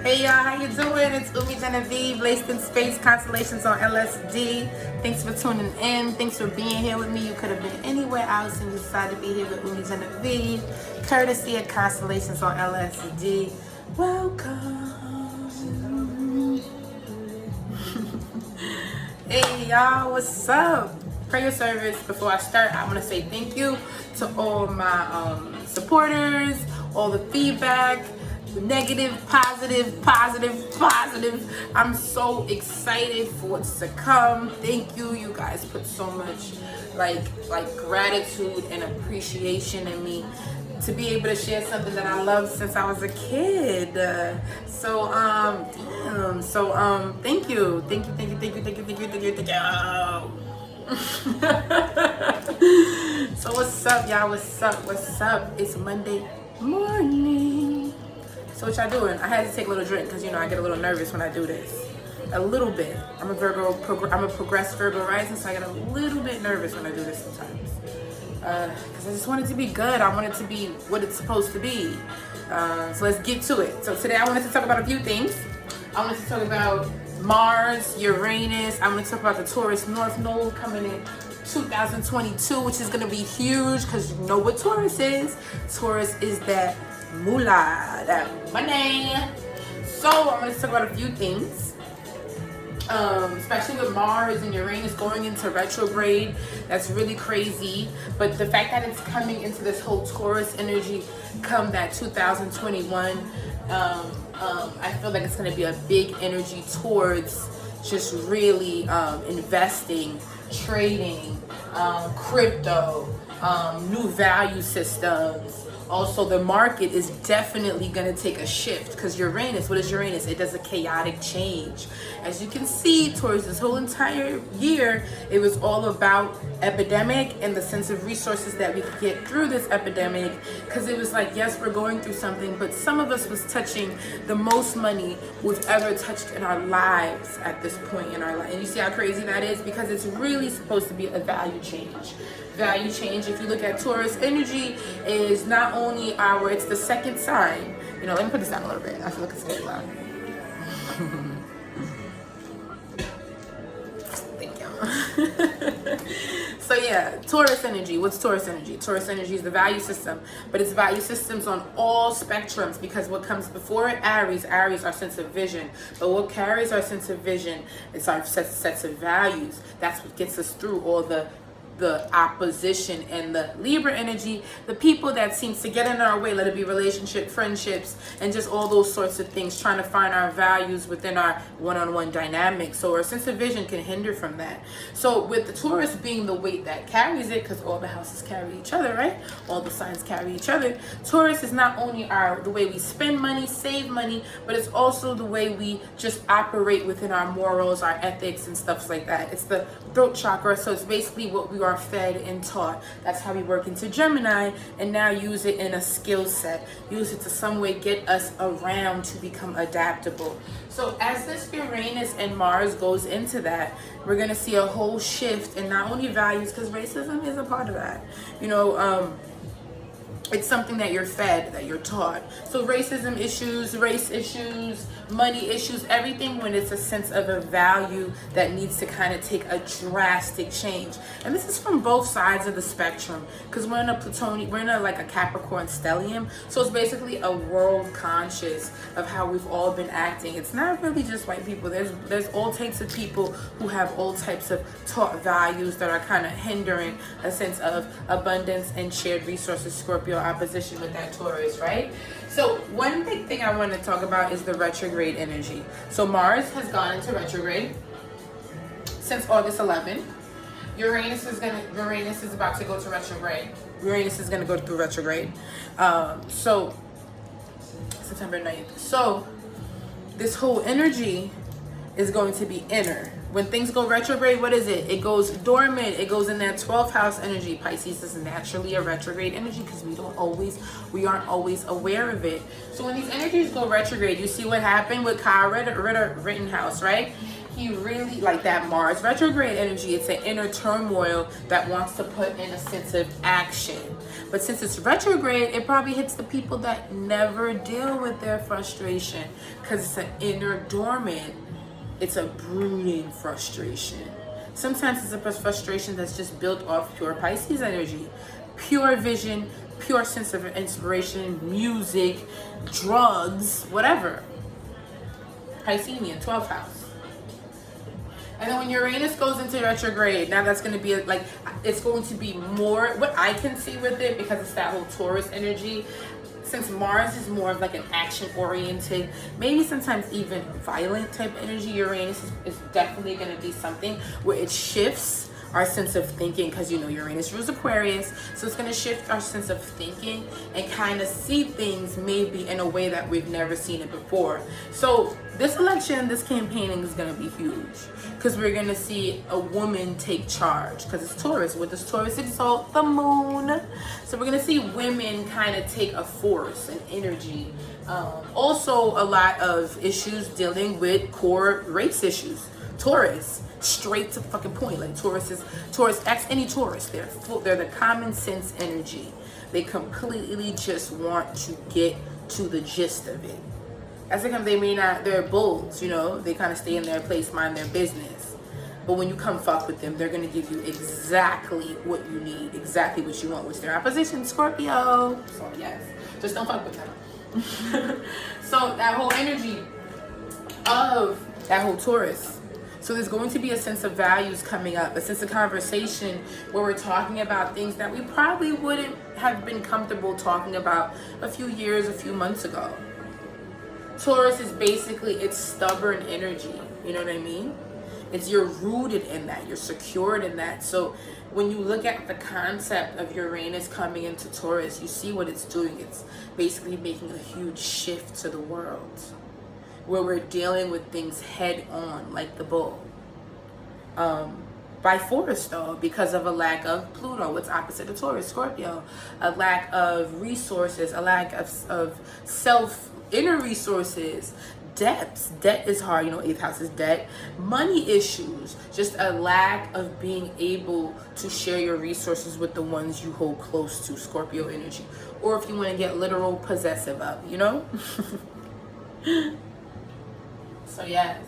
Hey y'all, how you doing? It's Umi Genevieve, laced in space, constellations on LSD. Thanks for tuning in. Thanks for being here with me. You could have been anywhere else and you decided to be here with Umi Genevieve, courtesy of constellations on LSD. Welcome. Hey y'all, what's up? Prayer service. Before I start, I want to say thank you to all my supporters, all the feedback, negative, positive. I'm so excited for what's to come. Thank you. You guys put so much like gratitude and appreciation in me to be able to share something that I love since I was a kid. Thank you. So what's up, y'all? What's up? It's Monday morning. So what y'all doing? I had to take a little drink because I get a little nervous when I do this. A little bit. I'm a progressed Virgo rising, so I get a little bit nervous when I do this sometimes. Because I just want it to be good. I want it to be what it's supposed to be. So let's get to it. So today I wanted to talk about a few things. I wanted to talk about Mars, Uranus. I wanted to talk about the Taurus North Node coming in 2022, which is going to be huge because you know what Taurus is. Taurus is that moolah, that money. So I'm going to talk about a few things. Especially with Mars and Uranus going into retrograde. That's really crazy. But the fact that it's coming into this whole Taurus energy come that 2021, I feel like it's going to be a big energy towards just really investing, trading, crypto, new value systems. Also, the market is definitely going to take a shift because Uranus, what is Uranus? It does a chaotic change. As you can see, towards this whole entire year, it was all about epidemic and the sense of resources that we could get through this epidemic, because it was like, yes, we're going through something, but some of us was touching the most money we've ever touched in our lives at this point in our life. And you see how crazy that is? Because it's really supposed to be a value change. Value change, if you look at Taurus energy, is not only it's the second sign. Let me put this down a little bit. I feel like it's getting loud. Thank you. So yeah, Taurus energy. What's Taurus energy? Taurus energy is the value system, but it's value systems on all spectrums, because what comes before it, Aries, our sense of vision. But what carries our sense of vision is our sets of values. That's what gets us through all the opposition. And the Libra energy, the people that seems to get in our way, let it be relationship, friendships, and just all those sorts of things, trying to find our values within our one-on-one dynamic. So our sense of vision can hinder from that. So with the Taurus being the weight that carries it, because all the houses carry each other, right? All the signs carry each other. Taurus is not only the way we spend money, save money, but it's also the way we just operate within our morals, our ethics, and stuff like that. It's the throat chakra, so it's basically what we are fed and taught. That's how we work into Gemini, and now use it in a skill set. Use it to some way get us around to become adaptable. So as this Uranus and Mars goes into that, we're going to see a whole shift in not only values, because racism is a part of that. It's something that you're fed, that you're taught. So racism issues, race issues, money issues, everything when it's a sense of a value that needs to kind of take a drastic change. And this is from both sides of the spectrum, because we're in a Capricorn stellium. So it's basically a world conscious of how we've all been acting. It's not really just white people. There's all types of people who have all types of taught values that are kind of hindering a sense of abundance and shared resources. Scorpio opposition with that Taurus, right? So one big thing I want to talk about is the retrograde energy. So Mars has gone into retrograde since August 11th. Uranus is about to go to retrograde. Uranus is going to go through retrograde. So September 9th. So this whole energy is going to be inner. When things go retrograde, what is it? It goes dormant. It goes in that 12th house energy. Pisces is naturally a retrograde energy because we aren't always aware of it. So when these energies go retrograde, you see what happened with Kyle Rittenhouse, right? he really, like that Mars retrograde energy, it's an inner turmoil that wants to put in a sense of action. But since it's retrograde, it probably hits the people that never deal with their frustration, because it's an inner dormant. It's a brooding frustration. Sometimes it's a frustration that's just built off pure Pisces energy, pure vision, pure sense of inspiration, music, drugs, whatever. Piscean, 12th house. And then when Uranus goes into retrograde, now that's going to be like, it's going to be more, what I can see with it, because it's that whole Taurus energy, since Mars is more of like an action-oriented, maybe sometimes even violent type energy, Uranus is definitely going to be something where it shifts our sense of thinking, because you know Uranus rules Aquarius, so it's going to shift our sense of thinking and kind of see things maybe in a way that we've never seen it before. So this election, this campaigning is going to be huge, because we're going to see a woman take charge, because it's Taurus. With this Taurus exalt the moon, so we're going to see women kind of take a force and energy. Also a lot of issues dealing with core race issues. Taurus, straight to the fucking point. Like Taurus, ask any Taurus, they're the common sense energy. They completely just want to get to the gist of it. As it comes, they're bulls, you know, they kind of stay in their place, mind their business. But when you come fuck with them, they're gonna give you exactly what you need, exactly what you want, which their opposition, Scorpio. So yes, just don't fuck with them. So that whole energy of that whole Taurus. So there's going to be a sense of values coming up, a sense of conversation where we're talking about things that we probably wouldn't have been comfortable talking about a few months ago. Taurus is basically, it's stubborn energy. You know what I mean? You're rooted in that. You're secured in that. So when you look at the concept of Uranus coming into Taurus, you see what it's doing. It's basically making a huge shift to the world, where we're dealing with things head on, like the bull. By force though, because of a lack of Pluto, what's opposite of Taurus, Scorpio, a lack of resources, a lack of inner resources, debts. Debt is hard, you know, 8th house is debt. Money issues, just a lack of being able to share your resources with the ones you hold close to, Scorpio energy. Or if you want to get literal, possessive of, you know? So yes.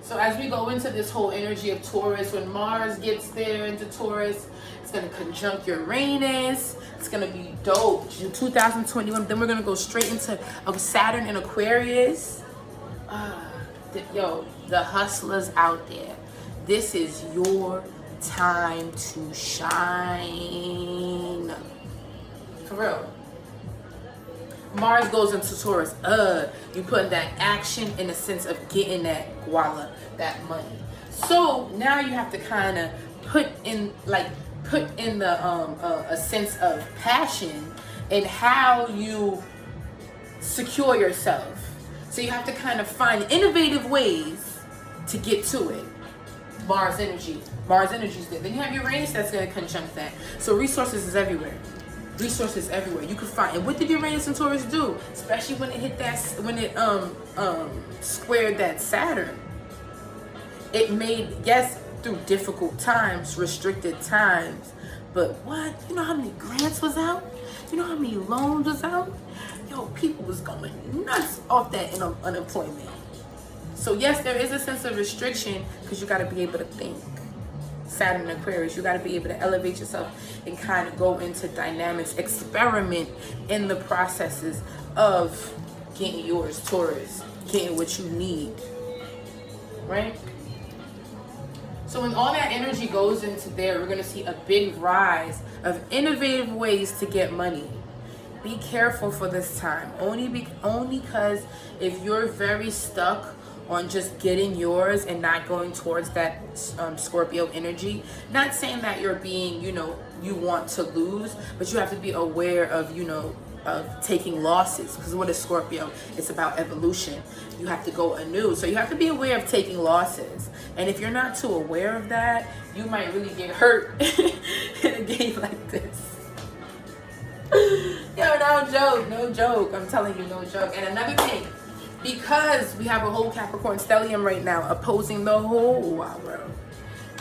So as we go into this whole energy of Taurus, when Mars gets there into Taurus, it's going to conjunct Uranus. It's going to be dope. 2021. Then we're going to go straight into Saturn and Aquarius. The hustlers out there, this is your time to shine. For real. Mars goes into Taurus. You put that action in the sense of getting that guala, that money. So now you have to kind of put in the a sense of passion in how you secure yourself. So you have to kind of find innovative ways to get to it. Mars energy. Mars energy is there. Then you have Uranus that's going to conjunct that. So resources is everywhere. Resources everywhere you can find. And what did Uranus and Taurus do? Especially when it hit that, when it squared that Saturn. It made, yes, through difficult times, restricted times, but what? You know how many grants was out? You know how many loans was out? Yo, people was going nuts off that unemployment. So yes, there is a sense of restriction, because you got to be able to think. Saturn and Aquarius, you got to be able to elevate yourself and kind of go into dynamics, experiment in the processes of getting yours, Taurus, getting what you need, right? So when all that energy goes into there, we're going to see a big rise of innovative ways to get money. Be careful for this time, only because if you're very stuck on just getting yours and not going towards that Scorpio energy. Not saying that you're being, you want to lose, but you have to be aware of, of taking losses. Because what is Scorpio? It's about evolution. You have to go anew. So you have to be aware of taking losses. And if you're not too aware of that, you might really get hurt in a game like this. Yo, no joke. I'm telling you, no joke. And another thing, because we have a whole Capricorn stellium right now opposing the whole wide world,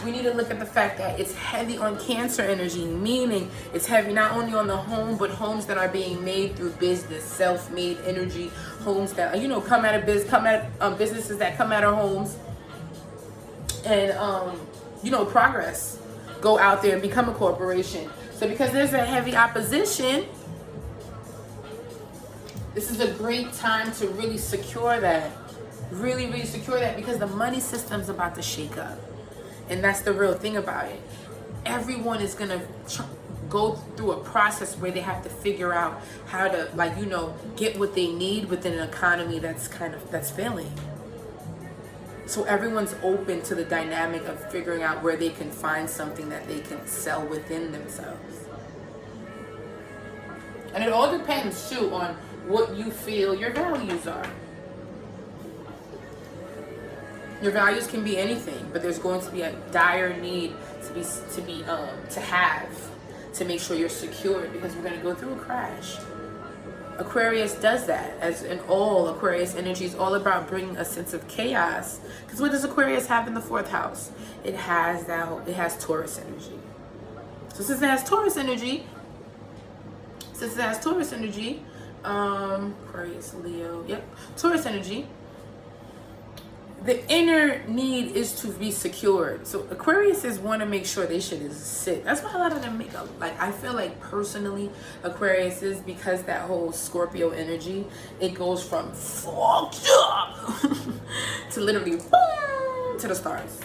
we need to look at the fact that it's heavy on Cancer energy, meaning it's heavy not only on the home, but homes that are being made through business, self-made energy, homes that, you know, businesses that come out of homes and, you know, progress, go out there and become a corporation. So because there's a heavy opposition, this is a great time to really secure that. Really, really secure that, because the money system's about to shake up. And that's the real thing about it. Everyone is going to go through a process where they have to figure out how to, like, you know, get what they need within an economy that's failing. So everyone's open to the dynamic of figuring out where they can find something that they can sell within themselves. And it all depends, too, on what you feel your values are. Your values can be anything, but there's going to be a dire need to make sure you're secured, because we're going to go through a crash. Aquarius does that, as in all Aquarius energy is all about bringing a sense of chaos. Because what does Aquarius have in the 4th house? It has Taurus energy. So since it has Taurus energy, Aquarius, Leo, yep, Taurus energy, the inner need is to be secured. So Aquariuses want to make sure they shit is sit. That's why a lot of them make up. Like, I feel like personally, Aquariuses, because that whole Scorpio energy, it goes from fucked up to literally boom to the stars.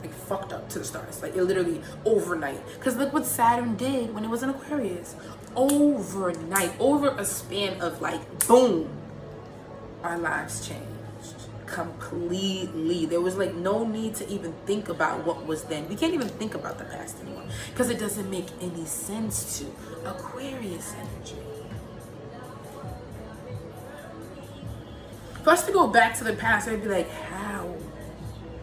Like, fucked up to the stars. Like, it literally overnight. Because look what Saturn did when it was in Aquarius. Overnight, over a span of like, boom, our lives changed. Completely. There was like no need to even think about what was then. We can't even think about the past anymore because it doesn't make any sense to Aquarius energy. For us to go back to the past, I'd be like, how?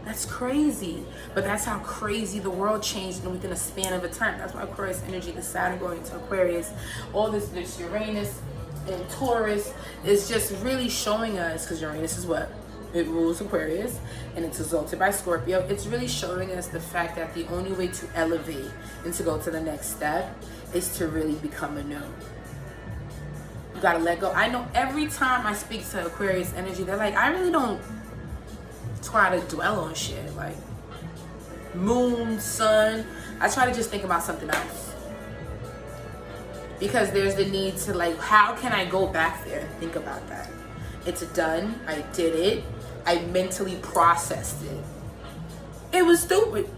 That's crazy. But that's how crazy the world changed within a span of a time. That's why Aquarius energy, the Saturn going into Aquarius, all this Uranus and Taurus is just really showing us, because Uranus is what? It rules Aquarius, and it's exalted by Scorpio. It's really showing us the fact that the only way to elevate and to go to the next step is to really become a no. You gotta let go. I know every time I speak to Aquarius energy, they're like, I really don't try to dwell on shit. Like, moon, sun, I try to just think about something else. Because there's the need to, like, how can I go back there and think about that? It's done. I did it. I mentally processed it. It was stupid.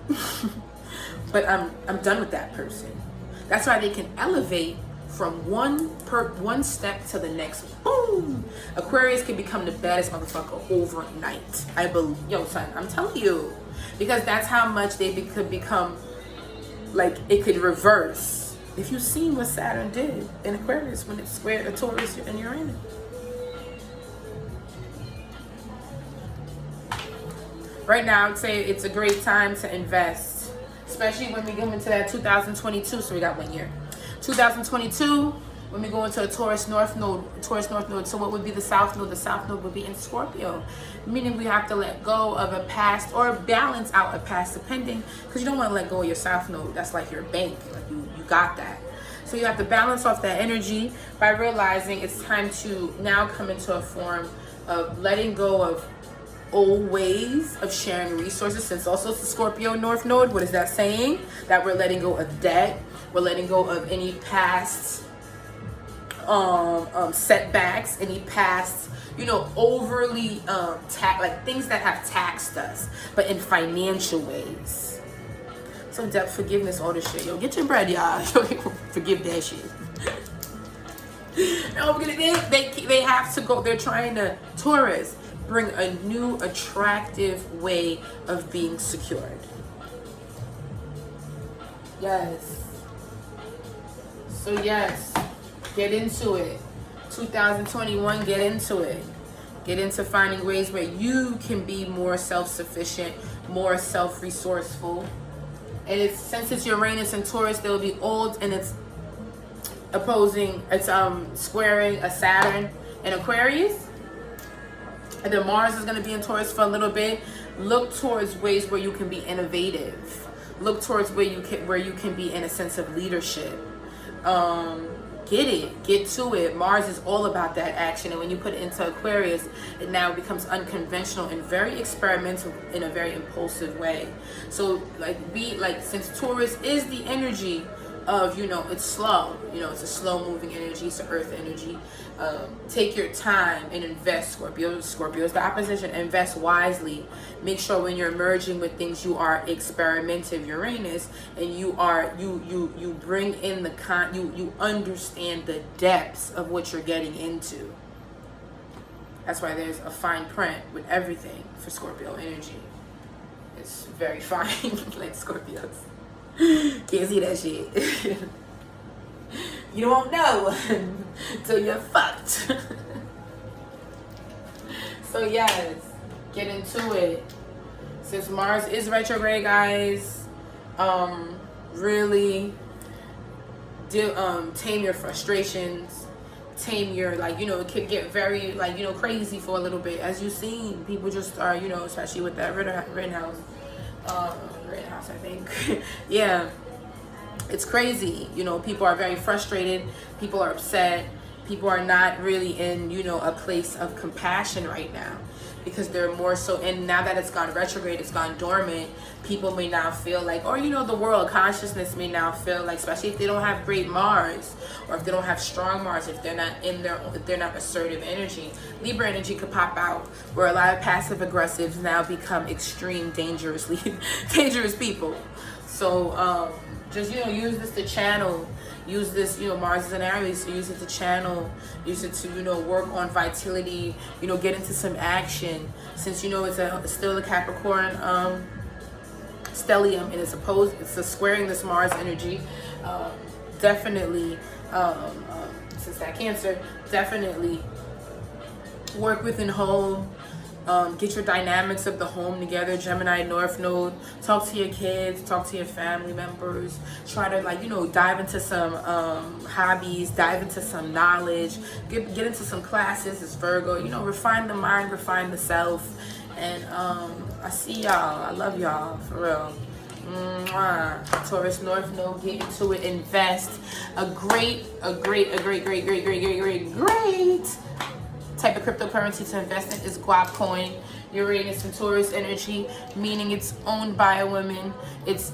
But I'm done with that person. That's why they can elevate from one step to the next. Boom! Aquarius can become the baddest motherfucker overnight. Yo, son, I'm telling you. Because that's how much they could become, like, it could reverse. If you've seen what Saturn did in Aquarius when it squared a Taurus and Uranus. Right now, I would say it's a great time to invest, especially when we go into that 2022. So we got 1 year. 2022, when we go into a Taurus North Node. So what would be the South Node? The South Node would be in Scorpio, meaning we have to let go of a past or balance out a past, depending, because you don't want to let go of your South Node. That's like your bank. Like you got that. So you have to balance off that energy by realizing it's time to now come into a form of letting go of old ways of sharing resources, since also it's the Scorpio North Node. What is that saying? That we're letting go of debt. We're letting go of any past setbacks, any past, overly like things that have taxed us, but in financial ways. So debt forgiveness, all this shit. Yo, get your bread, y'all. Forgive that shit. No, they have to go. They're trying to, Taurus, bring a new attractive way of being secured. Yes. So yes, get into it. 2021, get into it. Get into finding ways where you can be more self-sufficient, more self-resourceful. And since it's Uranus and Taurus, they'll be old, and it's squaring a Saturn and Aquarius. And then Mars is going to be in Taurus for a little bit. Look towards ways where you can be innovative. Look towards where you can be in a sense of leadership. Get to it. Mars is all about that action, and when you put it into Aquarius, it now becomes unconventional and very experimental in a very impulsive way. So since Taurus is the energy of, it's slow, it's a slow moving energy, it's an earth energy. Take your time and invest. Scorpio is the opposition. Invest wisely. Make sure when you're merging with things, you are experimentative, Uranus, and you bring in you understand the depths of what you're getting into. That's why there's a fine print with everything for Scorpio energy. It's very fine, like Scorpios. Can't see that shit. You won't know until you're fucked. So yes, get into it. Since Mars is retrograde, guys, really tame your frustrations. Tame your, it can get very, crazy for a little bit. As you've seen, people just are, especially with that Rittenhouse, I think. Yeah, it's crazy. People are very frustrated. People are upset. People are not really in, a place of compassion right now, because they're more so, and now that it's gone retrograde, it's gone dormant, people may now feel like, or the world consciousness may now feel like, especially if they don't have great Mars, or if they don't have strong Mars, if they're not if they're not assertive energy, Libra energy could pop out, where a lot of passive aggressives now become extreme dangerous people. So just use this to channel. Use this, Mars is an Aries, so use it to channel, use it to, work on vitality, get into some action. Since, it's still a Capricorn stellium, and it's a squaring this Mars energy. Definitely, since that Cancer, definitely work within home. Get your dynamics of the home together. Gemini North Node. Talk to your kids. Talk to your family members. Try to dive into some hobbies. Dive into some knowledge. Get into some classes. It's Virgo. Refine the mind. Refine the self. And I see y'all. I love y'all for real. Taurus North Node. Get into it. Invest. A great type of cryptocurrency to invest in is Guap coin. Uranus and Taurus energy, meaning it's owned by a woman. It's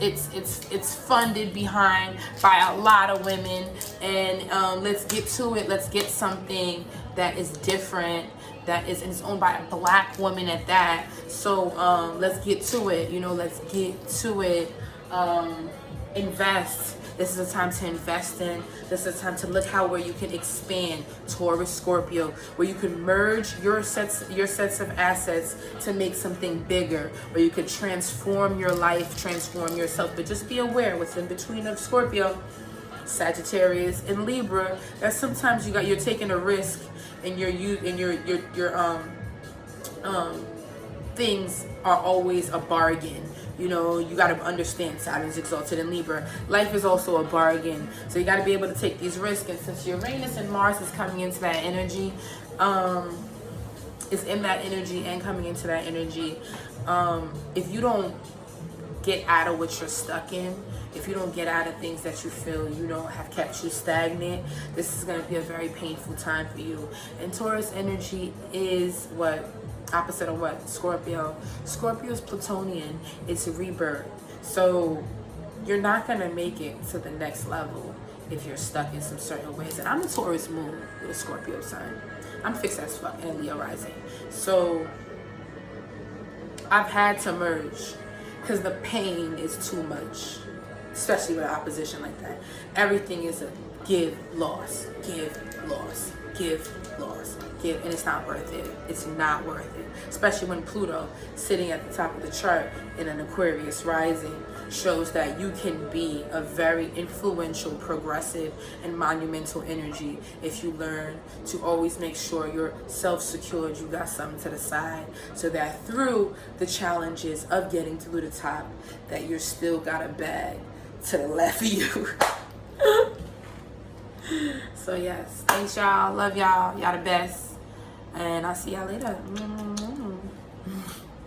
funded behind by a lot of women. And let's get to it. Let's get something that is different, and it's owned by a black woman at that. So let's get to it. Let's get to it. Invest. This is a time to invest in. This is a time to look where you can expand. Taurus, Scorpio, where you can merge your sets of assets to make something bigger, where you could transform your life, transform yourself. But just be aware what's in between of Scorpio, Sagittarius, and Libra. That sometimes you're taking a risk, and your things are always a bargain. You got to understand Saturn's exalted in Libra. Life is also a bargain. So you got to be able to take these risks. And since Uranus and Mars is coming into that energy, is in that energy and coming into that energy, if you don't get out of what you're stuck in, if you don't get out of things that you feel, have kept you stagnant, this is going to be a very painful time for you. And Taurus energy is what? Opposite of what? Scorpio. Scorpio is Plutonian. It's a rebirth. So you're not going to make it to the next level if you're stuck in some certain ways. And I'm a Taurus moon with a Scorpio sun. I'm fixed as fuck and a Leo rising. So I've had to merge because the pain is too much, especially with opposition like that. Everything is a give, loss, give, loss, give, loss, give, and it's not worth it. It's not worth it, especially when Pluto, sitting at the top of the chart in an Aquarius rising, shows that you can be a very influential, progressive, and monumental energy if you learn to always make sure you're self-secured, you got something to the side, so that through the challenges of getting through the top, that you're still got a bag to the left of you. So yes, thanks y'all, love y'all, y'all the best. And I'll see y'all later.